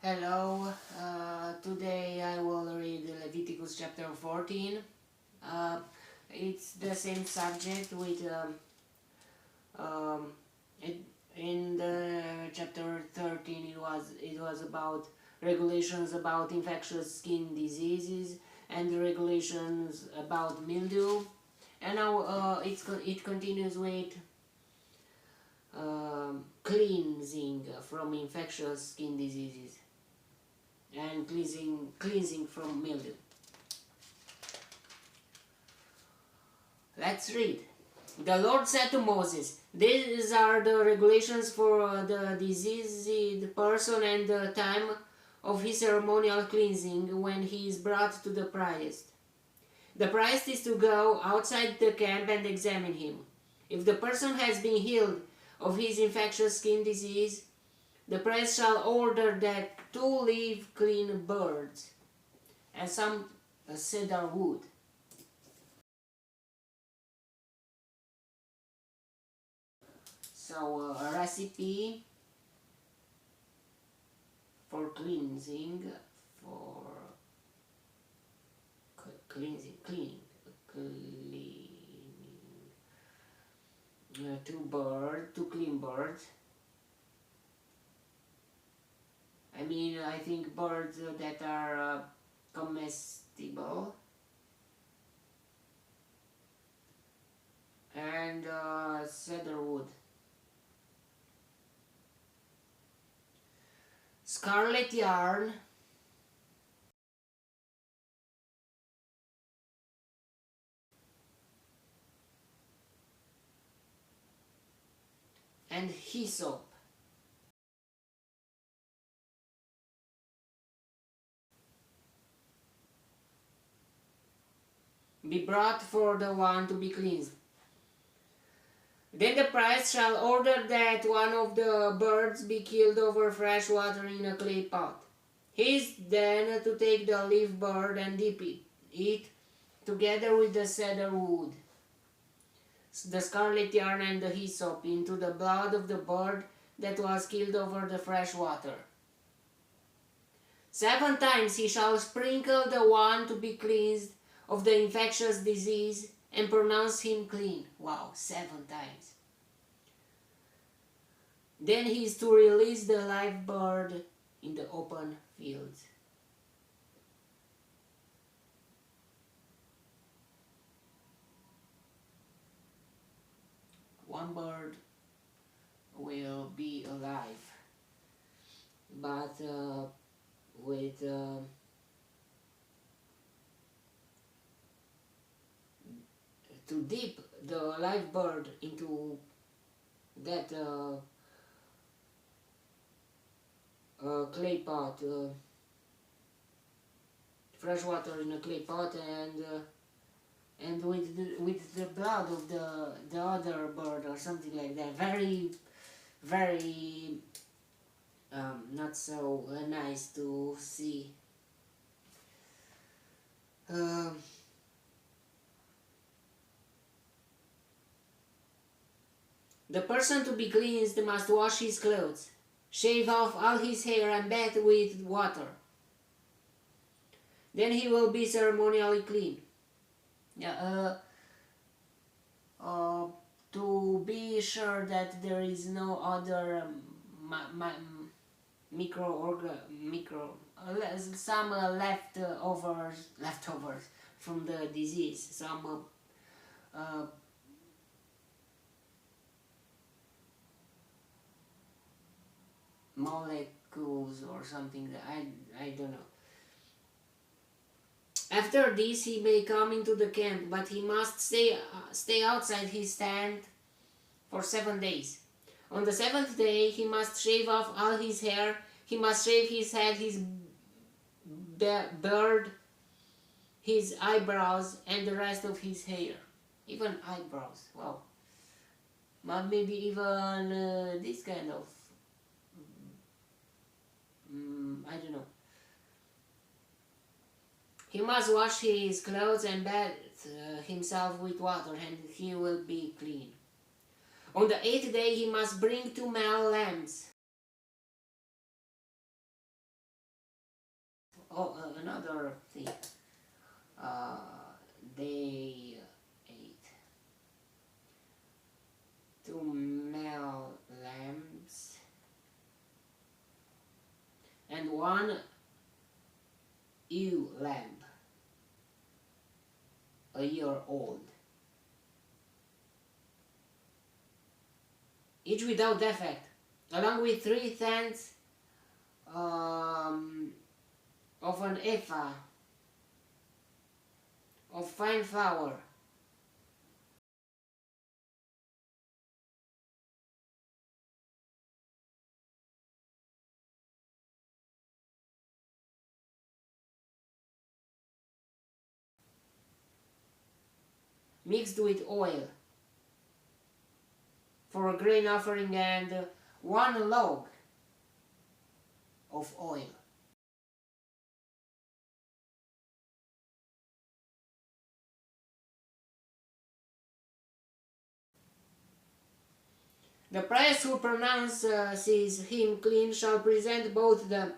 Hello, today I will read Leviticus chapter 14. Uh, it's the same subject with um, it, in the chapter 13 it was about regulations about infectious skin diseases and regulations about mildew, and now it continues with cleansing from infectious skin diseases and cleansing from mildew. Let's read. The Lord said to Moses, "These are the regulations for the diseased person and the time of his ceremonial cleansing when he is brought to the priest. The priest is to go outside the camp and examine him. If the person has been healed of his infectious skin disease, the priest shall order that 2 live clean birds and some cedar wood." So a recipe for cleansing, for cleaning, 2 clean birds. I think birds that are comestible, and cedar wood. Scarlet yarn, and hyssop. Be brought for the one to be cleansed. Then the priest shall order that one of the birds be killed over fresh water in a clay pot. He is then to take the live bird and dip it together with the cedar wood, the scarlet yarn, and the hyssop into the blood of the bird that was killed over the fresh water. 7 times he shall sprinkle the one to be cleansed of the infectious disease and pronounce him clean. Wow, 7 times. Then he is to release the live bird in the open fields. One bird will be alive, but with to dip the live bird into that clay pot, fresh water in a clay pot, and with the blood of the other bird or something like that. Very not so nice to see. The person to be cleansed must wash his clothes, shave off all his hair, and bathe with water. Then he will be ceremonially clean. To be sure that there is no other some leftovers from the disease, some molecules or something that I don't know. After this he may come into the camp, but he must stay outside his tent for 7 days. On the 7th day he must shave off all his hair. He must shave his head, his beard, his eyebrows, and the rest of his hair. Even eyebrows, wow. But maybe even this kind of I don't know. He must wash his clothes and bathe himself with water, and he will be clean. On the 8th day he must bring 2 male lambs another thing. They ate 2 male lambs and 1 ewe lamb, a year old, each without defect, along with 3/10 of an ephah of fine flour, mixed with oil, for a grain offering, and 1 log of oil. The priest who pronounces him clean shall present both the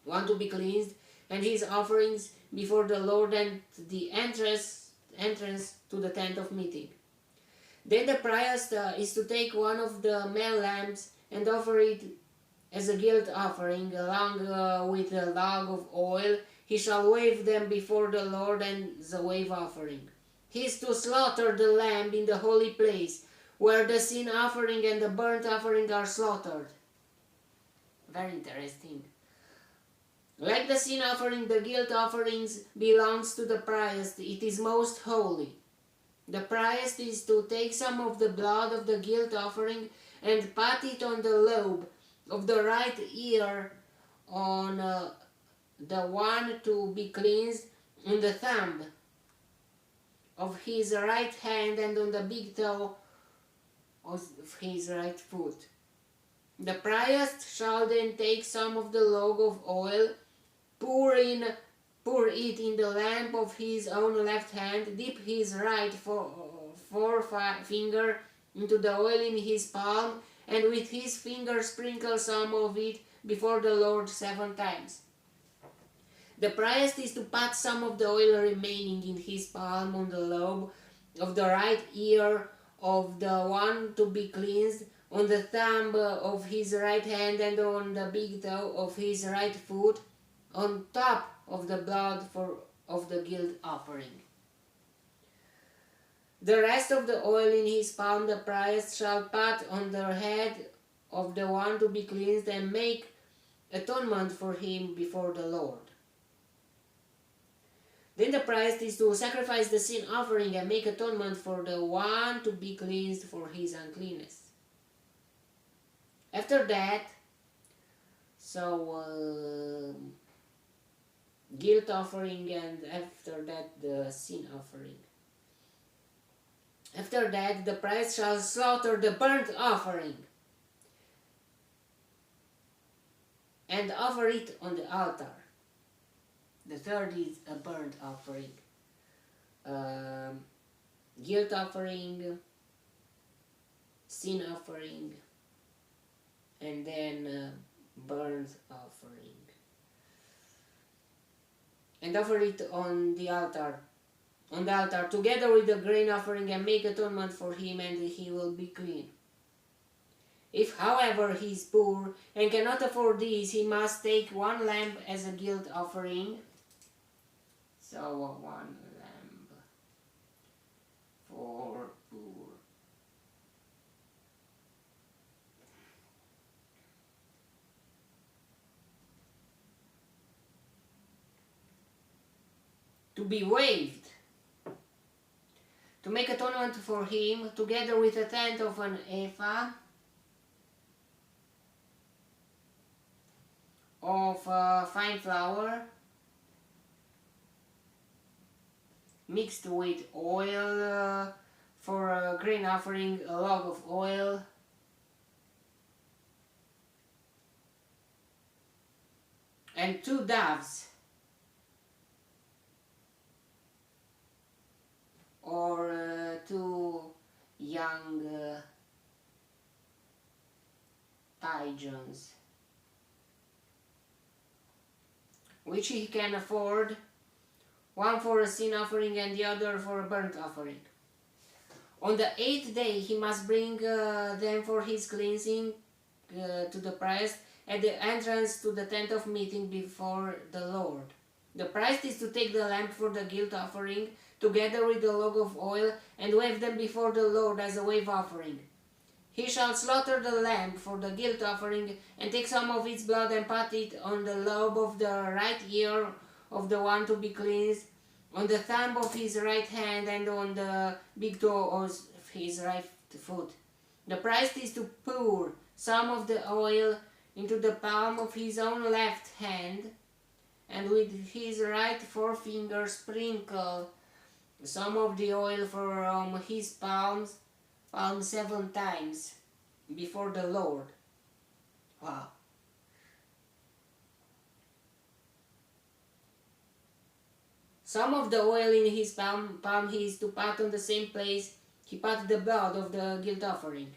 one to be cleansed and his offerings before the Lord and the entrance to the tent of meeting. Then the priest is to take one of the male lambs and offer it as a guilt offering, along with a log of oil. He shall wave them before the Lord and the wave offering. He is to slaughter the lamb in the holy place, where the sin offering and the burnt offering are slaughtered. Very interesting. Like the sin offering, the guilt offerings belongs to the priest. It is most holy. The priest is to take some of the blood of the guilt offering and pat it on the lobe of the right ear, on the one to be cleansed, on the thumb of his right hand, and on the big toe of his right foot. The priest shall then take some of the log of oil, pour it in the lamp of his own left hand, dip his right forefinger into the oil in his palm, and with his finger sprinkle some of it before the Lord 7 times. The priest is to pat some of the oil remaining in his palm on the lobe of the right ear of the one to be cleansed, on the thumb of his right hand, and on the big toe of his right foot, on top of the blood of the guilt offering. The rest of the oil in his palm the priest shall pat on the head of the one to be cleansed, and make atonement for him before the Lord. Then the priest is to sacrifice the sin offering and make atonement for the one to be cleansed for his uncleanness. After that, guilt offering, and after that the sin offering. After that, the priest shall slaughter the burnt offering and offer it on the altar. The third is a burnt offering, guilt offering, sin offering, and then burnt offering. And offer it on the altar, together with the grain offering, and make atonement for him, and he will be clean. If, however, he is poor and cannot afford this, he must take 1 lamb as a guilt offering. So 1 lamb for poor. To be waved, to make atonement for him, together with 1/10 of an ephah of fine flour, mixed with oil, for a grain offering, a log of oil, and 2 doves, or 2 young pigeons, which he can afford, one for a sin offering and the other for a burnt offering. On the 8th day he must bring them for his cleansing to the priest at the entrance to the tent of meeting before the Lord. The priest is to take the lamb for the guilt offering, together with the log of oil, and wave them before the Lord as a wave offering. He shall slaughter the lamb for the guilt offering, and take some of its blood and pat it on the lobe of the right ear of the one to be cleansed, on the thumb of his right hand, and on the big toe of his right foot. The priest is to pour some of the oil into the palm of his own left hand, and with his right forefinger sprinkle some of the oil from his palm 7 times before the Lord. Wow. Some of the oil in his palm he is to pat on the same place he pat the blood of the guilt offering.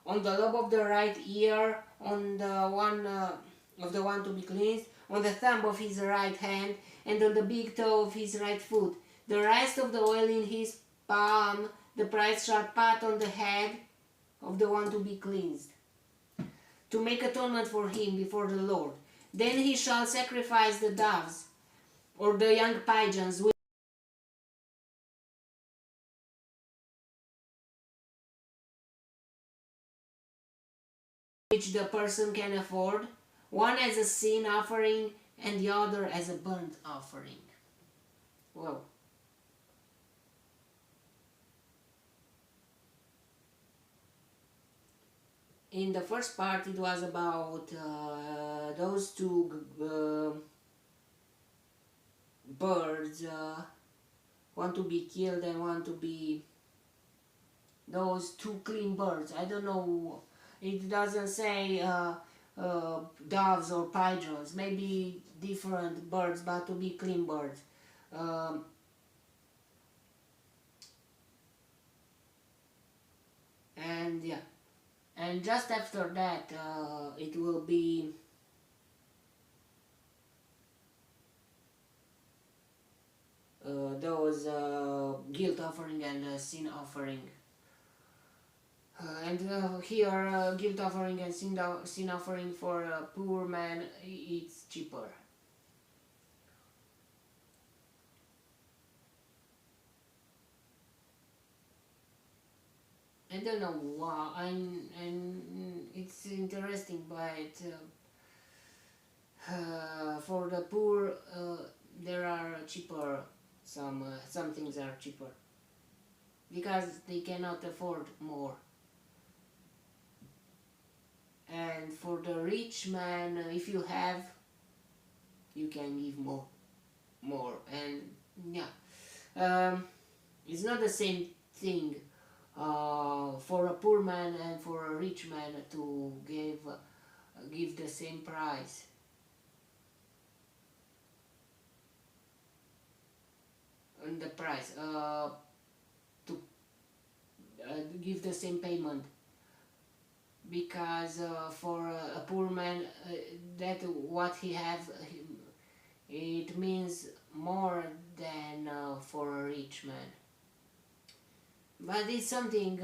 On the lobe of the right ear, on the one of the one to be cleansed, on the thumb of his right hand, and on the big toe of his right foot. The rest of the oil in his palm the priest shall pat on the head of the one to be cleansed, to make atonement for him before the Lord. Then he shall sacrifice the doves or the young pigeons which the person can afford, one as a sin offering and the other as a burnt offering. Whoa. In the first part it was about those two birds, one to be killed and one to be, those two clean birds. I don't know, it doesn't say doves or pigeons, maybe different birds, but to be clean birds. And yeah, and just after that it will be those guilt offering and sin offering. Here guilt offering and sin offering for a poor man, it's cheaper. I don't know why, and it's interesting, but for the poor there are cheaper, some things are cheaper because they cannot afford more. And for the rich man, if you have, you can give more, and yeah, it's not the same thing for a poor man and for a rich man to give the same price. And the price to give the same payment, because for a poor man that what he have, it means more than for a rich man. But it's something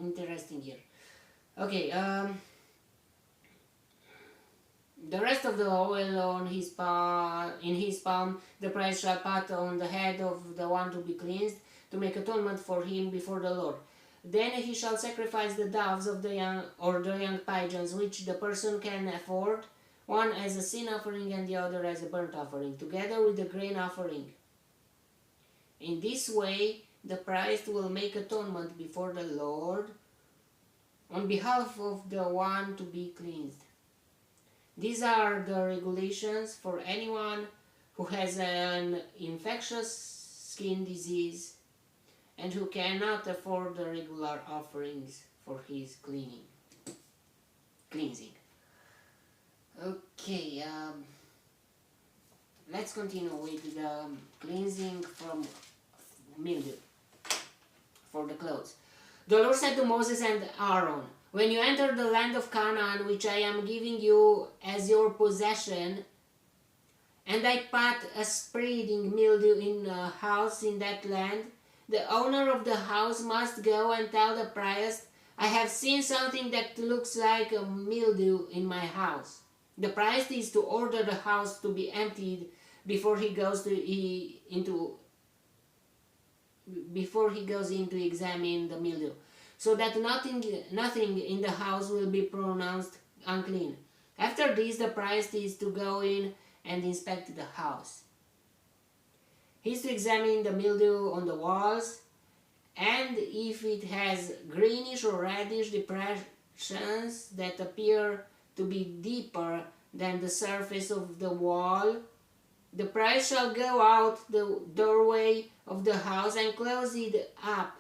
interesting here. Okay, the rest of the oil on his in his palm the priest shall pat on the head of the one to be cleansed, to make atonement for him before the Lord. Then he shall sacrifice the doves of the young pigeons, which the person can afford, one as a sin offering and the other as a burnt offering, together with the grain offering. In this way the priest will make atonement before the Lord on behalf of the one to be cleansed. These are the regulations for anyone who has an infectious skin disease and who cannot afford the regular offerings for his cleansing. Okay, let's continue with the cleansing from mildew for the clothes. The Lord said to Moses and Aaron, when you enter the land of Canaan, which I am giving you as your possession, and I pat a spreading mildew in a house in that land, the owner of the house must go and tell the priest, I have seen something that looks like a mildew in my house. The priest is to order the house to be emptied before he goes in to examine the mildew, so that nothing in the house will be pronounced unclean. After this, the priest is to go in and inspect the house. He is to examine the mildew on the walls, and if it has greenish or reddish depressions that appear to be deeper than the surface of the wall, the priest shall go out the doorway of the house and close it up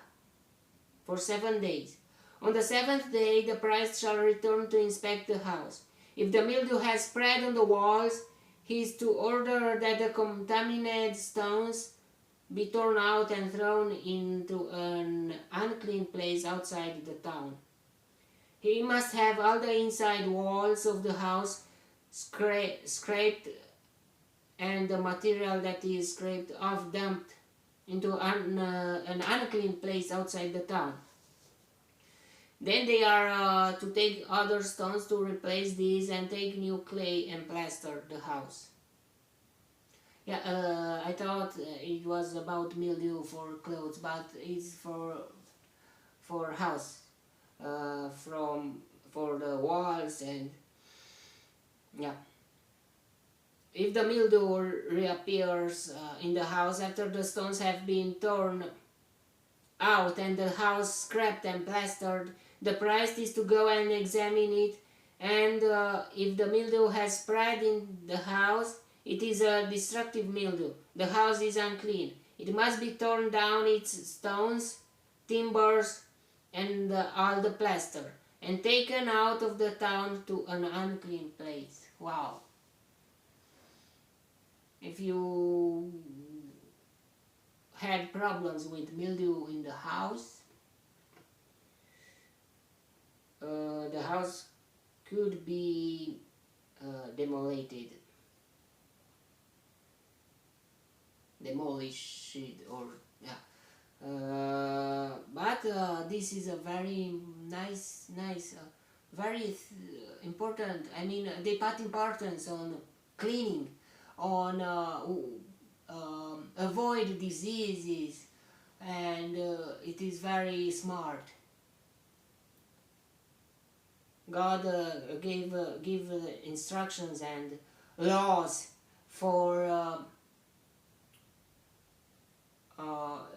for 7 days. On the 7th day, the priest shall return to inspect the house. If the mildew has spread on the walls, he is to order that the contaminated stones be torn out and thrown into an unclean place outside the town. He must have all the inside walls of the house scraped and the material that is scraped off dumped into an unclean place outside the town. Then they are to take other stones to replace these and take new clay and plaster the house. Yeah, I thought it was about mildew for clothes, but it's for house, for the walls, and yeah. If the mildew reappears in the house after the stones have been torn out and the house scraped and plastered, the priest is to go and examine it, and if the mildew has spread in the house, it is a destructive mildew. The house is unclean. It must be torn down, its stones, timbers, and all the plaster, and taken out of the town to an unclean place. Wow. If you had problems with mildew in the house could be demolished, or yeah. But this is a very nice, very important. I mean, they put importance on cleaning, on avoid diseases, and it is very smart. God give instructions and laws for.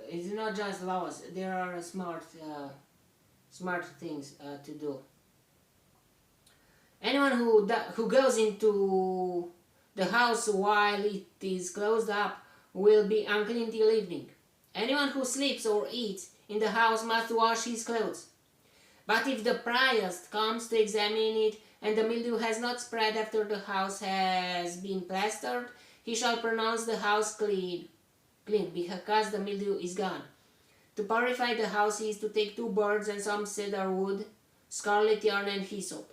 It's not just laws. There are smart things to do. Anyone who goes into the house while it is closed up will be unclean till evening. Anyone who sleeps or eats in the house must wash his clothes. But if the priest comes to examine it and the mildew has not spread after the house has been plastered, he shall pronounce the house clean, because the mildew is gone. To purify the house, he is to take 2 birds and some cedar wood, scarlet yarn, and hyssop.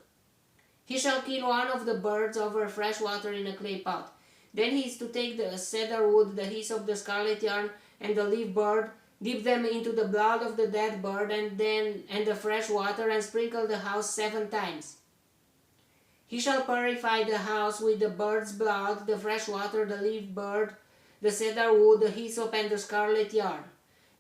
He shall kill one of the birds over fresh water in a clay pot. Then he is to take the cedar wood, the hyssop, the scarlet yarn, and the live bird, dip them into the blood of the dead bird and the fresh water, and sprinkle the house 7 times. He shall purify the house with the bird's blood, the fresh water, the live bird, the cedar wood, the hyssop, and the scarlet yarn.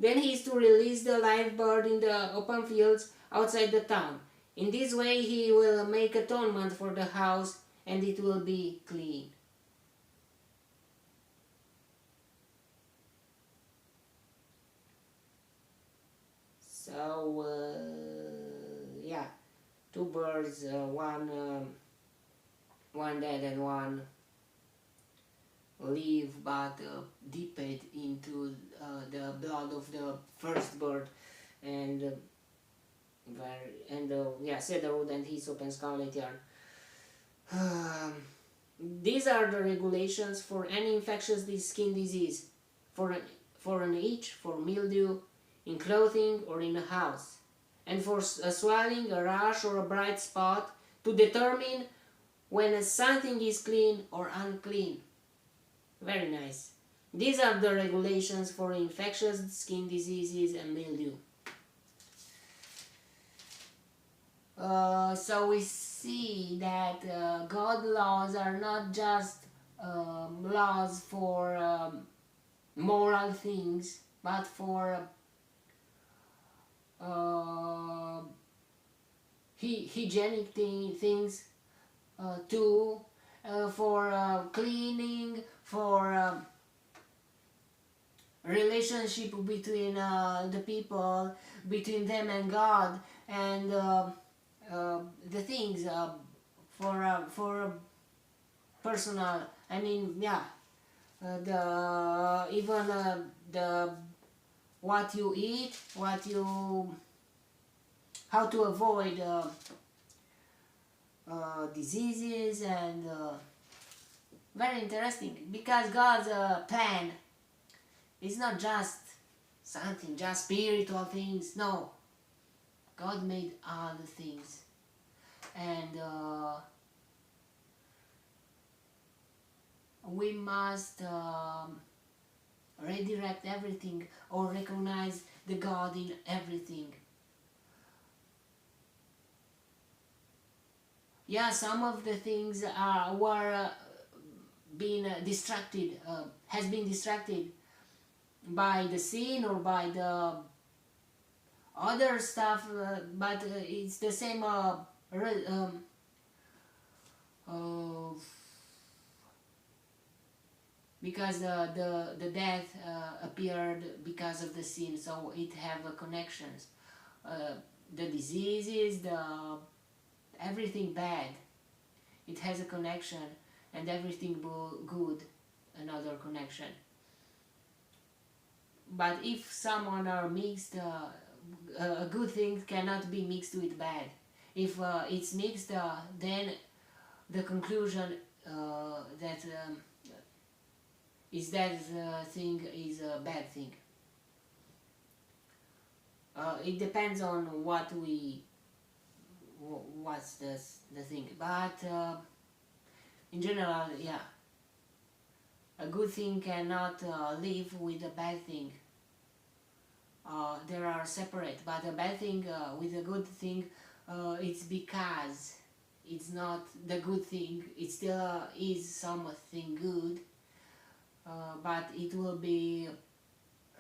Then he is to release the live bird in the open fields outside the town. In this way he will make atonement for the house, and it will be clean. So, yeah, 2 birds, one dead and one live, but dipped into the blood of the first bird, and cedar wood and hyssop and scarlet yarn. These are the regulations for any infectious skin disease, for an itch, for mildew, in clothing or in a house, and for a swelling, a rash, or a bright spot, to determine when something is clean or unclean. Very nice. These are the regulations for infectious skin diseases and mildew. So we see that God laws are not just laws for moral things, but for hygienic things too, for cleaning, for relationship between the people, between them and God, and the things for personal. I mean, yeah, the even the what you eat, how to avoid diseases, and very interesting, because God's plan is not just something, just spiritual things. No, God made all the things, and we must redirect everything, or recognize the God in everything. Yeah, some of the things were being distracted, has been distracted by the sin or by the other stuff, but it's the same because the death appeared because of the sin, so it have connections. The diseases, everything bad, it has a connection, and everything good, another connection. But if someone are mixed, a good thing cannot be mixed with bad. If it's mixed, then the conclusion that is that thing is a bad thing. It depends on what's the thing, but in general, yeah, a good thing cannot live with a bad thing. They are separate, but a bad thing with a good thing, it's because it's not the good thing. It still is something good, but it will be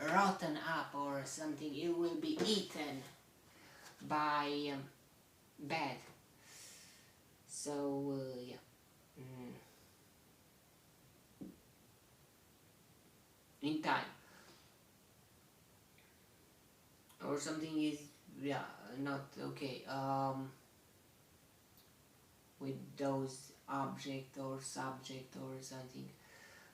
rotten up or something. It will be eaten by bad. So yeah. In time, or something is, yeah, not okay with those object or subject or something.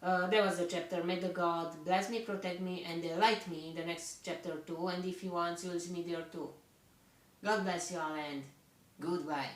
There was a chapter. May the God bless me, protect me, and delight me in the next chapter too, and if he wants, you'll see me there too. God bless you all, and goodbye.